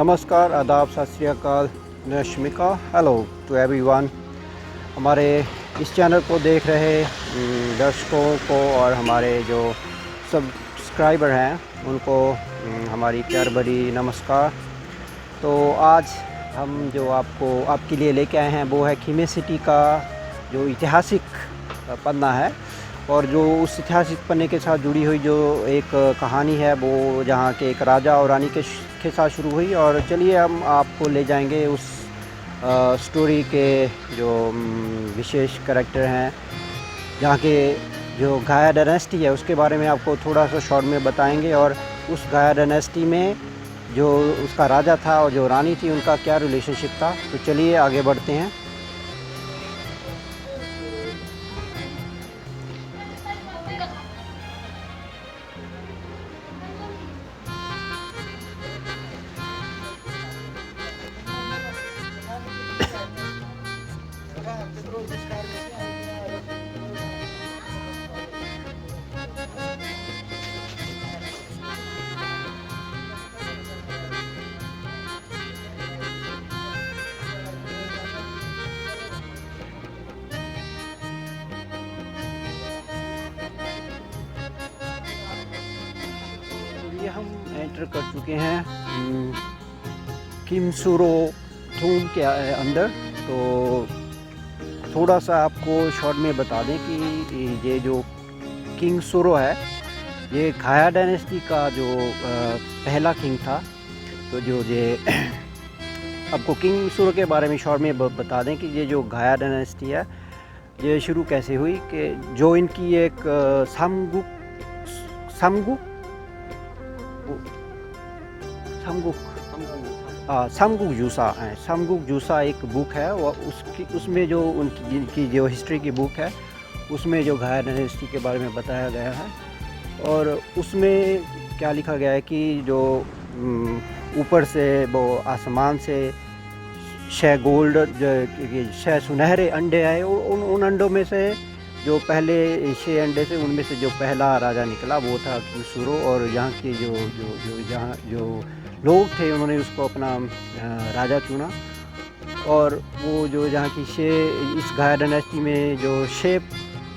नमस्कार, आदाब, सत श्री अकाल, नशमिका, हेलो टू एवरीवन। हमारे इस चैनल को देख रहे दर्शकों को और हमारे जो सब्सक्राइबर हैं उनको हमारी प्यार भरी नमस्कार। तो आज हम जो आपके लिए लेके आए हैं वो है खीमे सिटी का जो ऐतिहासिक पन्ना है, और जो उस ऐतिहासिक पन्ने के साथ जुड़ी हुई जो एक कहानी है वो जहाँ के एक राजा और रानी के साथ शुरू हुई। और चलिए हम आपको ले जाएंगे उस स्टोरी के जो विशेष करैक्टर हैं, जहाँ के जो गाया डायनेस्टी है उसके बारे में आपको थोड़ा सा शॉर्ट में बताएंगे, और उस गाया डायनेस्टी में जो उसका राजा था और जो रानी थी उनका क्या रिलेशनशिप था। तो चलिए आगे बढ़ते हैं। ये हम एंटर कर चुके हैं किमसुरो थूम के अंदर। तो थोड़ा सा आपको शॉर्ट में बता दें कि ये जो किंगसुरो है ये गाया डायनेस्टी का जो पहला किंग था। तो जो ये आपको किंगसुरो के बारे में शॉर्ट में बता दें कि ये जो गाया डायनेस्टी है ये शुरू कैसे हुई, कि जो इनकी एक सामगुक जूसा एक बुक है, वो उसमें जो जिनकी जो हिस्ट्री की बुक है उसमें जो गाया डायनेस्टी के बारे में बताया गया है। और उसमें क्या लिखा गया है कि जो ऊपर से वो आसमान से 6 गोल्ड 6 सुनहरे अंडे आए, उन अंडों में से जो पहले 6 अंडे से उनमें से जो पहला राजा निकला वो था किंगसुरो। और यहाँ के जो लोग थे उन्होंने उसको अपना राजा चुना। और वो जो जहाँ की इस गाया डायनेस्टी में जो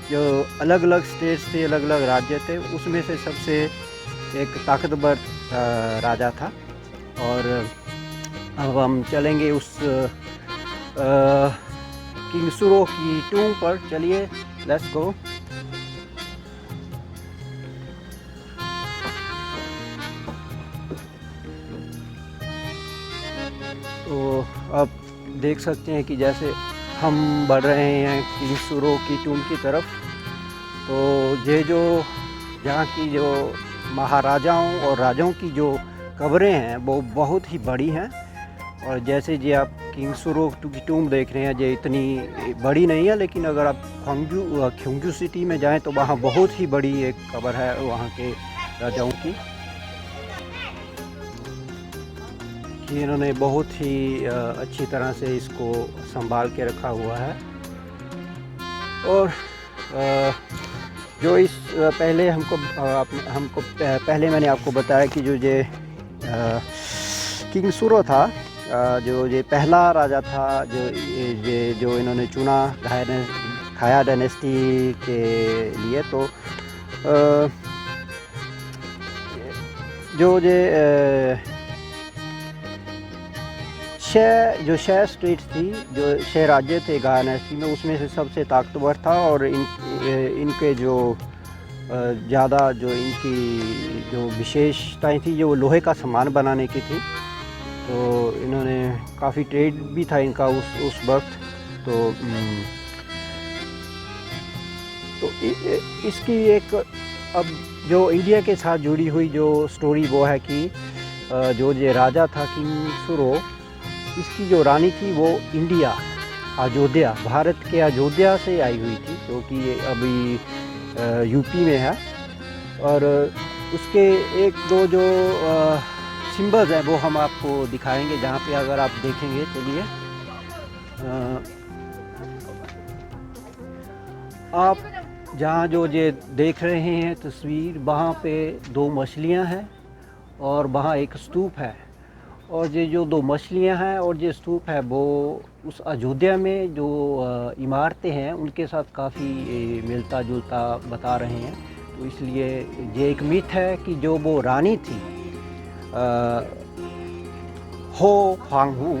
जो अलग अलग स्टेट्स थे, अलग अलग राज्य थे, उसमें से सबसे एक ताकतवर राजा था। और अब हम चलेंगे उस किंगसुरो की टूम पर। चलिए लेट्स गो। तो आप देख सकते हैं कि जैसे हम बढ़ रहे हैं किंगसुरो की टूम की तरफ, तो ये जो यहाँ की जो महाराजाओं और राजाओं की जो कब्रें हैं वो बहुत ही बड़ी हैं। और जैसे जी आप किंगसुरो की टूम देख रहे हैं, ये इतनी बड़ी नहीं है, लेकिन अगर आप ख्योंग्यू सिटी में जाएं तो वहाँ बहुत ही बड़ी एक कब्र है वहाँ के राजाओं की, कि इन्होंने बहुत ही अच्छी तरह से इसको संभाल के रखा हुआ है। और जो इस पहले हमको पहले मैंने आपको बताया कि जो ये किंगसुरो था, जो ये पहला राजा था जो इन्होंने चुना गाया डायनेस्टी के लिए। तो जो ये 6 स्टेट्स थी, जो 6 राज्य थे गाया डायनेस्टी में, उसमें से सबसे ताकतवर था। और इनके जो ज़्यादा जो इनकी जो विशेषताएं थी जो लोहे का सामान बनाने की थी। तो इन्होंने काफ़ी ट्रेड भी था इनका उस वक्त। तो इसकी एक अब जो इंडिया के साथ जुड़ी हुई जो स्टोरी वो है कि जो ये राजा था किंगसुरो, इसकी जो रानी थी वो अयोध्या, भारत के अयोध्या से आई हुई थी, जो कि ये अभी यूपी में है। और उसके एक दो जो सिंबल्स हैं वो हम आपको दिखाएंगे, जहाँ पे अगर आप देखेंगे। चलिए आप जहाँ जो ये देख रहे हैं तस्वीर, वहाँ पे 2 मछलियाँ हैं और वहाँ एक स्तूप है। और ये जो दो मछलियां हैं और ये स्तूप है वो उस अयोध्या में जो इमारतें हैं उनके साथ काफ़ी मिलता जुलता बता रहे हैं। तो इसलिए ये एक मिथ है कि जो वो रानी थी हो फांगहू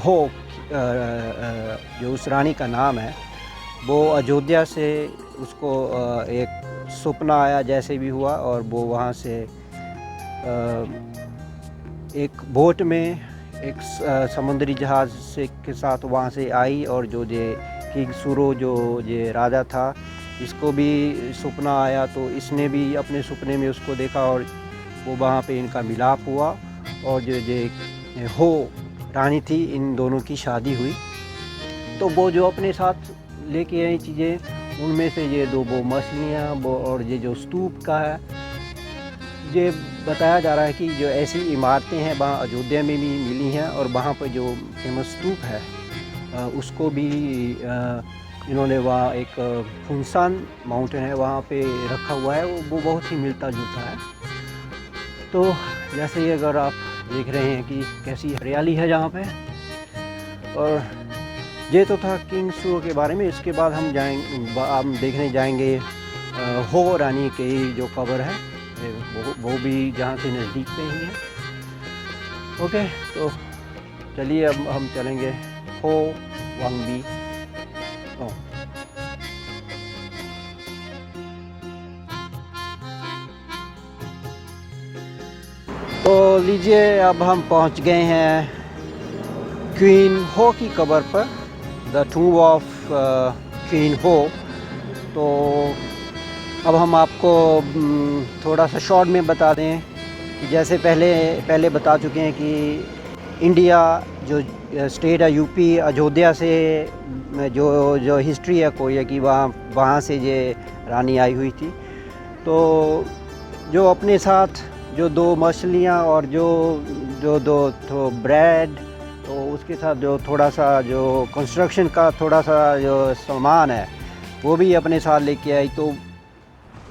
हो जो उस रानी का नाम है, वो अयोध्या से उसको एक सपना आया जैसे भी हुआ और वो वहाँ से एक बोट में एक समुद्री जहाज़ से के साथ वहाँ से आई और जो ये किंग सूरो जो ये राजा था इसको भी सपना आया, तो इसने भी अपने सपने में उसको देखा और वो वहाँ पे इनका मिलाप हुआ और जो ये हो रानी थी इन दोनों की शादी हुई। तो वो जो अपने साथ लेके आई चीज़ें उनमें से ये दो वो मछलियाँ वो और ये जो स्तूप का है, ये बताया जा रहा है कि जो ऐसी इमारतें हैं वहाँ अयोध्या में भी मिली हैं और वहाँ पर जो फेमस स्तूप है उसको भी इन्होंने वहाँ एक फुनसान माउंटेन है वहाँ पे रखा हुआ है, वो बहुत ही मिलता जुलता है। तो जैसे ही अगर आप देख रहे हैं कि कैसी हरियाली है जहाँ पे, और ये तो था किंग सूरो के बारे में। इसके बाद हम देखने जाएंगे हो रानी की जो कब्र है वो भी जहाँ से नज़दीक पे ही है। ओके, तो चलिए अब हम चलेंगे हो वांगबी। तो लीजिए अब हम पहुँच गए हैं क्वीन हो की कब्र पर, द टूम्ब ऑफ क्वीन हो। तो अब हम आपको थोड़ा सा शॉर्ट में बता दें कि जैसे पहले बता चुके हैं कि इंडिया जो स्टेट है यूपी, अयोध्या से जो हिस्ट्री है कोई है कि वहाँ से ये रानी आई हुई थी। तो जो अपने साथ जो दो मछलियाँ और जो दो तो ब्रेड, तो उसके साथ जो थोड़ा सा जो कंस्ट्रक्शन का थोड़ा सा जो सामान है वो भी अपने साथ लेके आई। तो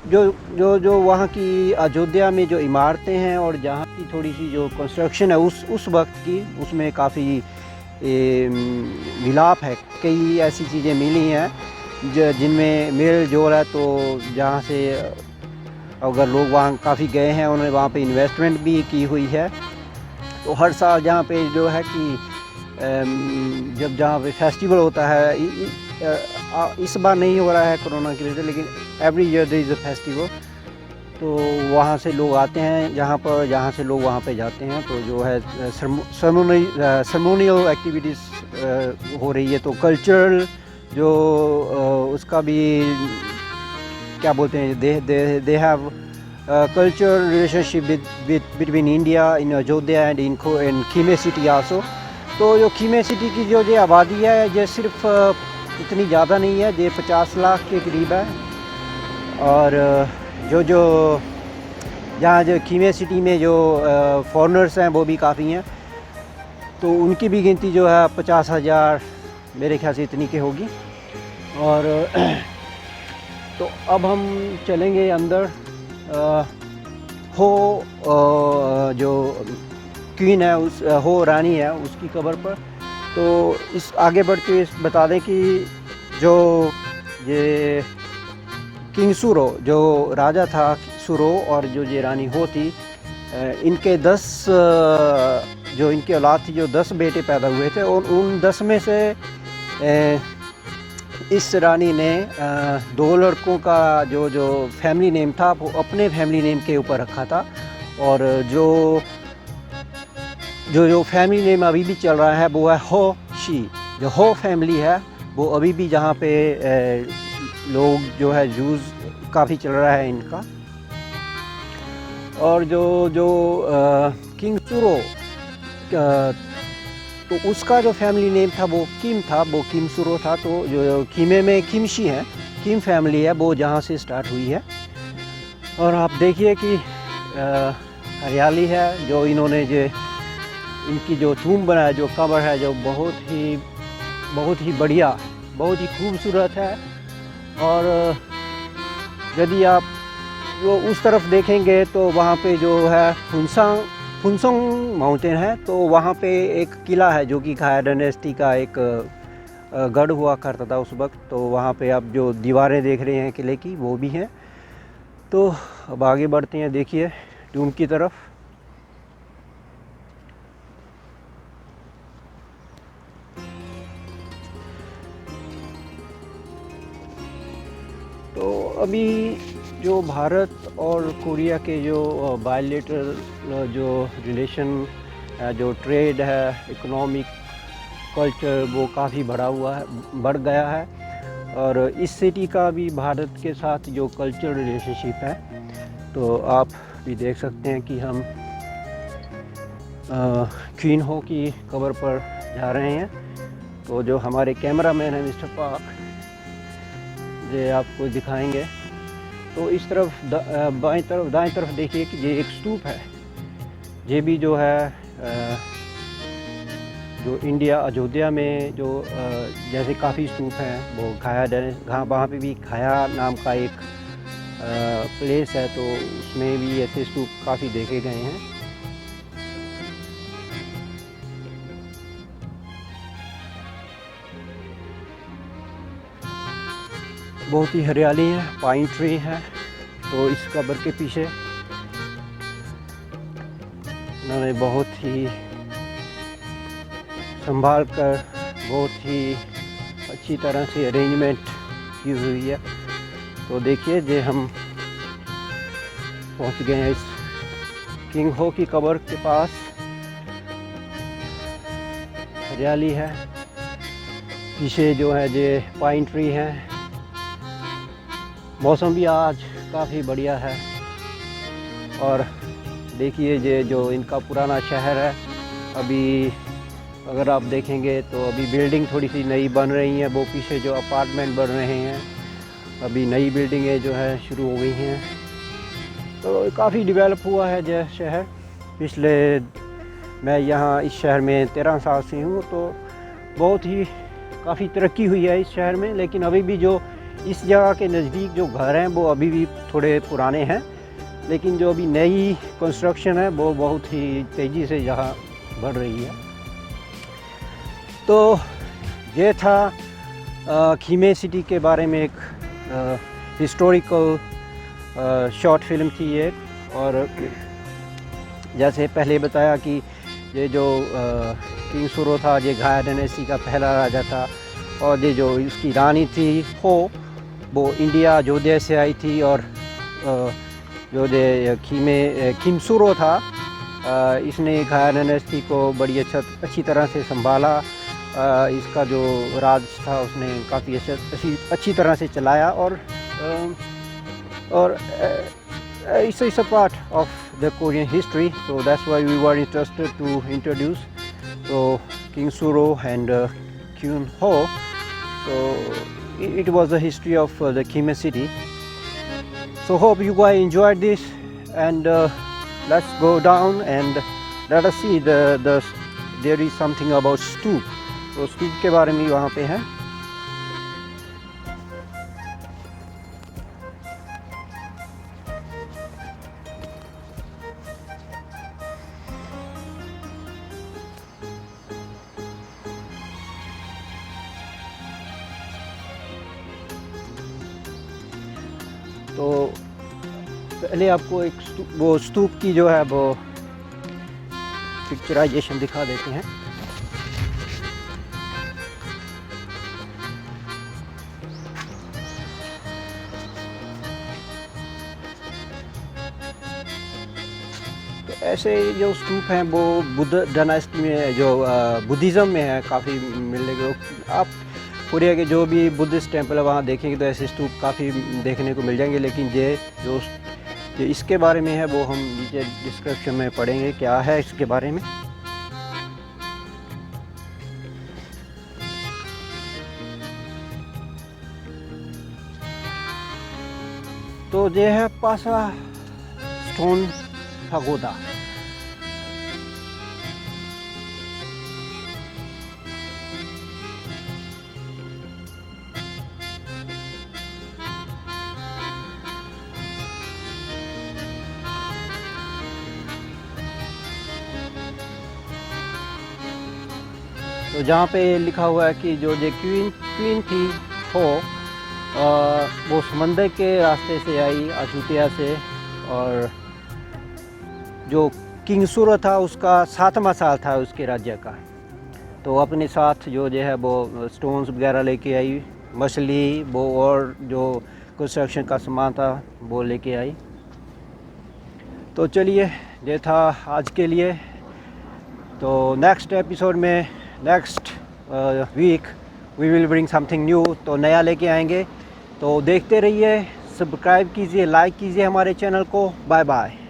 जो वहाँ की अयोध्या में जो इमारतें हैं और जहाँ की थोड़ी सी जो कंस्ट्रक्शन है उस वक्त की, उसमें काफ़ी मिलाप है। कई ऐसी चीज़ें मिली हैं जिनमें मेल जोल है। तो जहाँ से अगर लोग वहाँ काफ़ी गए हैं, उन्होंने वहाँ पे इन्वेस्टमेंट भी की हुई है। तो हर साल जहाँ पे जो है कि जब जहाँ पे फेस्टिवल होता है, इस बार नहीं हो रहा है कोरोना की वजह से, लेकिन every year there is a festival. तो वहाँ से लोग आते हैं जहाँ से लोग वहाँ पे जाते हैं। तो जो है सेरेमोनियल एक्टिविटीज़ हो रही है। तो कल्चरल जो उसका भी क्या बोलते हैं, they have cultural relationship between India in Ayodhya and in Khime city also। तो जो खीमे सिटी की जो आबादी है ये सिर्फ इतनी ज़्यादा नहीं है, ये 50 लाख के करीब है। और जो यहाँ जो खीमे सिटी में जो फॉरेनर्स हैं वो भी काफ़ी हैं। तो उनकी भी गिनती जो है 50,000 मेरे ख्याल से इतनी की होगी। और तो अब हम चलेंगे अंदर हो जो क्वीन है उस हो रानी है उसकी कब्र पर। तो इस आगे बढ़ते हुए बता दें कि जो ये किंग सूरो जो राजा था सूरो और जो ये रानी हो थी, इनके 10 जो इनकी औलाद थी, जो 10 बेटे पैदा हुए थे और उन 10 में से इस रानी ने 2 लड़कों का जो फैमिली नेम था वो अपने फैमिली नेम के ऊपर रखा था। और जो फैमिली नेम अभी भी चल रहा है वो है हो शी। जो हो फैमिली है वो अभी भी जहाँ पे लोग जो है यूज़ काफ़ी चल रहा है इनका। और जो किंग सूरो तो उसका जो फैमिली नेम था वो किम सूरो था। तो जो खीमे में किमशी है, किम फैमिली है, वो जहाँ से स्टार्ट हुई है। और आप देखिए कि हरियाली है। जो इन्होंने जो इनकी जो टूम्ब बनाया, जो कब्र है, जो बहुत ही बढ़िया, बहुत ही खूबसूरत है। और यदि आप जो उस तरफ देखेंगे तो वहाँ पे जो है फुनसोंग माउंटेन है, तो वहाँ पे एक किला है जो कि खाया डायनेस्टी का एक गढ़ हुआ करता था उस वक्त। तो वहाँ पे आप जो दीवारें देख रहे हैं किले की वो भी हैं। तो अब आगे बढ़ते हैं, देखिए टूम की तरफ। तो अभी जो भारत और कोरिया के जो बायलैटरल जो रिलेशन, जो ट्रेड है, इकोनॉमिक, कल्चर, वो काफ़ी बढ़ गया है। और इस सिटी का भी भारत के साथ जो कल्चर रिलेशनशिप है, तो आप भी देख सकते हैं कि हम क्वीन हो की कवर पर जा रहे हैं। तो जो हमारे कैमरामैन है मिस्टर पार्क, ये आपको दिखाएंगे। तो इस तरफ बाएं तरफ दाएं तरफ देखिए कि ये एक स्तूप है। ये भी जो है जो इंडिया अयोध्या में जो जैसे काफ़ी स्तूप हैं, वो वहाँ पे भी खाया नाम का एक प्लेस है, तो उसमें भी ऐसे स्तूप काफ़ी देखे गए हैं। बहुत ही हरियाली है, पाइन ट्री है। तो इस कब्र के पीछे उन्होंने बहुत ही संभाल कर, बहुत ही अच्छी तरह से अरेंजमेंट की हुई है। तो देखिए जे हम पहुंच गए हैं इस किंग हो की कब्र के पास। हरियाली है, पीछे जो है ये पाइन ट्री है। मौसम भी आज काफ़ी बढ़िया है। और देखिए ये जो इनका पुराना शहर है, अभी अगर आप देखेंगे तो अभी बिल्डिंग थोड़ी सी नई बन रही है। वो पीछे जो अपार्टमेंट बन रहे हैं, अभी नई बिल्डिंगें जो है शुरू हो गई हैं। तो काफ़ी डेवलप हुआ है यह शहर। पिछले मैं यहाँ इस शहर में 13 साल से हूँ, तो बहुत ही काफ़ी तरक्की हुई है इस शहर में। लेकिन अभी भी जो इस जगह के नज़दीक जो घर हैं वो अभी भी थोड़े पुराने हैं, लेकिन जो अभी नई कंस्ट्रक्शन है वो बहुत ही तेज़ी से यहाँ बढ़ रही है। तो ये था खीमे सिटी के बारे में एक हिस्टोरिकल शॉर्ट फिल्म थी ये। और जैसे पहले बताया कि ये जो किंग सुरो था, ये खाया डायनेस्टी का पहला राजा था। और ये जो इसकी रानी थी हो, वो इंडिया अयोध्या से आई थी। और जो ये किमसुरो था, इसने खाया डायनेस्टी को बड़ी अच्छी तरह से संभाला। इसका जो राज था उसने काफ़ी अच्छी तरह से चलाया। और it's a part of the Korean history, so that's why we were interested to introduce King Suro and Kyun Ho. So it was the history of the Khmer city. So hope you guys enjoyed this, and let's go down and let us see there is something about stoop. तो स्तूप के बारे में वहाँ पे है। तो पहले आपको एक वो स्तूप की जो है वो पिक्चराइजेशन दिखा देते हैं। ऐसे जो स्तूप हैं वो बुद्ध डायनेस्टी में, जो बुद्धिज़्म में है, काफ़ी मिलेंगे। आप कोरिया के जो भी बुद्धिस्ट टेम्पल है वहाँ देखेंगे तो ऐसे स्तूप काफ़ी देखने को मिल जाएंगे। लेकिन ये जो इसके बारे में है वो हम नीचे डिस्क्रिप्शन में पढ़ेंगे क्या है इसके बारे में। तो ये है पासा स्टोन पगोडा। तो जहाँ पे लिखा हुआ है कि जो क्वीन थी वो समंदर के रास्ते से आई अशुतिया से, और जो किंग सूर्य था उसका 7वां साल था उसके राज्य का। तो अपने साथ जो है वो स्टोन्स वगैरह लेके आई, मछली वो और जो कंस्ट्रक्शन का सामान था वो लेके आई। तो चलिए ये था आज के लिए। तो नेक्स्ट एपिसोड में next week we will bring something new, तो नया लेके आएंगे। तो देखते रहिए, सब्सक्राइब कीजिए, लाइक कीजिए हमारे चैनल को। Bye bye.